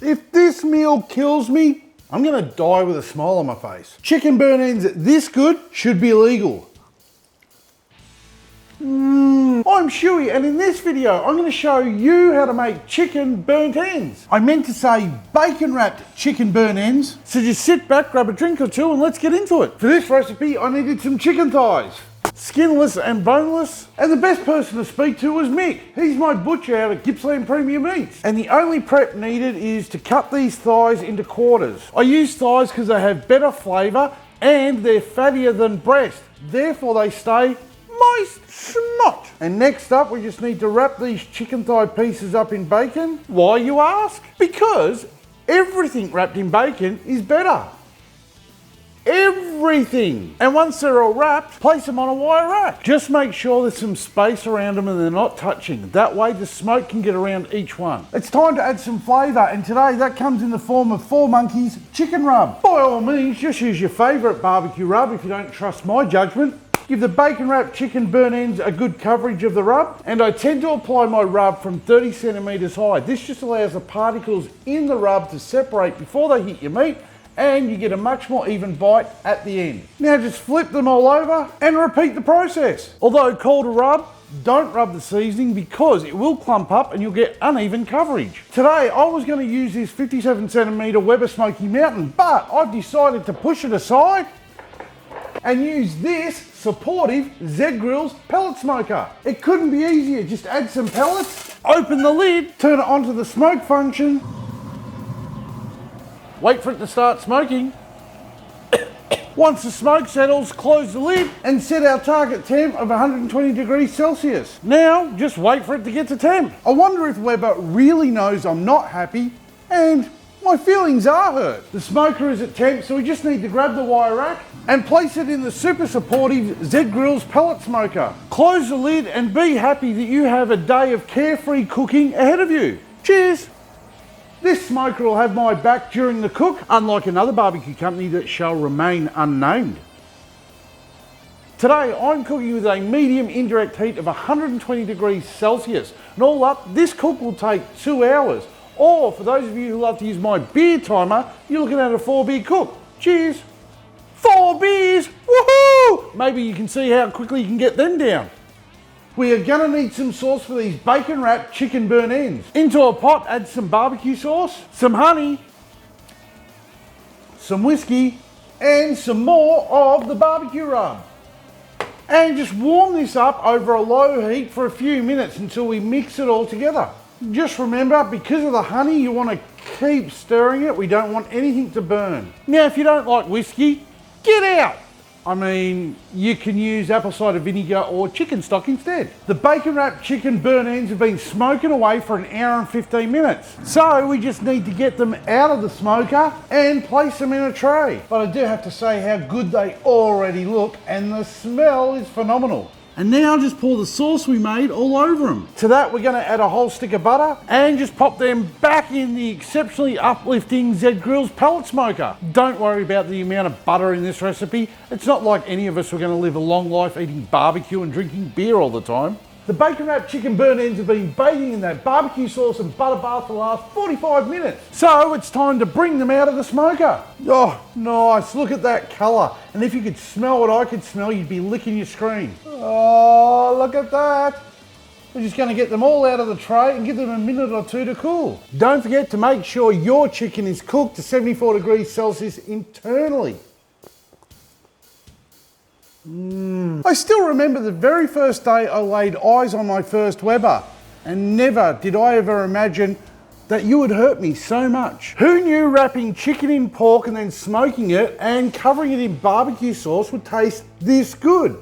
If this meal kills me, I'm gonna die with a smile on my face. Chicken burn ends this good should be illegal. I'm Schuey, and in this video I'm going to show you how to make chicken burnt ends. I meant to say bacon wrapped chicken burnt ends. So just sit back, grab a drink or two and let's get into it. For this recipe I needed some chicken thighs, skinless and boneless, and the best person to speak to was Mick. He's my butcher out at Gippsland Premium Meats. And the only prep needed is to cut these thighs into quarters. I use thighs because they have better flavour and they're fattier than breast, therefore they stay moist schmott. And next up we just need to wrap these chicken thigh pieces up in bacon. Why, you ask? Because everything wrapped in bacon is better. Everything. And once they're all wrapped, place them on a wire rack. Just make sure there's some space around them and they're not touching. That way the smoke can get around each one. It's time to add some flavour, and today that comes in the form of 4 Monkeys chicken rub. By all means, just use your favourite barbecue rub if you don't trust my judgment. Give the bacon wrapped chicken burn ends a good coverage of the rub, and I tend to apply my rub from 30 centimetres high. This just allows the particles in the rub to separate before they hit your meat, and you get a much more even bite at the end. Now just flip them all over and repeat the process. Although called a rub, don't rub the seasoning because it will clump up and you'll get uneven coverage. Today I was going to use this 57 centimetre Weber Smoky Mountain, but I've decided to push it aside and use this supportive Z Grills pellet smoker. It couldn't be easier. Just add some pellets, open the lid, turn it onto the smoke function, wait for it to start smoking. Once the smoke settles, close the lid and set our target temp of 120 degrees Celsius. Now just wait for it to get to temp. I wonder if Weber really knows I'm not happy and my feelings are hurt. The smoker is at temp, so we just need to grab the wire rack and place it in the super supportive Z Grills pellet smoker. Close the lid and be happy that you have a day of carefree cooking ahead of you. Cheers! This smoker will have my back during the cook, unlike another barbecue company that shall remain unnamed. Today I'm cooking with a medium indirect heat of 120 degrees Celsius. And all up, this cook will take 2 hours. Or for those of you who love to use my beer timer, you're looking at a 4 beer cook. Cheers! 4 beers! Woohoo! Maybe you can see how quickly you can get them down. We are gonna need some sauce for these bacon wrapped chicken burn ends. Into a pot, add some barbecue sauce, some honey, some whiskey, and some more of the barbecue rub. And just warm this up over a low heat for a few minutes until we mix it all together. Just remember, because of the honey, you want to keep stirring it. We don't want anything to burn. Now, if you don't like whiskey, get out. I mean, you can use apple cider vinegar or chicken stock instead. The bacon wrapped chicken burn ends have been smoking away for 1 hour and 15 minutes. So we just need to get them out of the smoker and place them in a tray. But I do have to say how good they already look, and the smell is phenomenal. And now just pour the sauce we made all over them. To that we're going to add a whole stick of butter and just pop them back in the exceptionally uplifting Z Grills pellet smoker. Don't worry about the amount of butter in this recipe. It's not like any of us are going to live a long life eating barbecue and drinking beer all the time. The bacon wrapped chicken burn ends have been bathing in that barbecue sauce and butter bath for the last 45 minutes. So it's time to bring them out of the smoker. Oh, nice, look at that colour. And if you could smell what I could smell, you'd be licking your screen. Oh, look at that. We're just going to get them all out of the tray and give them a minute or two to cool. Don't forget to make sure your chicken is cooked to 74 degrees Celsius internally. I still remember the very first day I laid eyes on my first Weber, and never did I ever imagine that you would hurt me so much. Who knew wrapping chicken in pork and then smoking it and covering it in barbecue sauce would taste this good?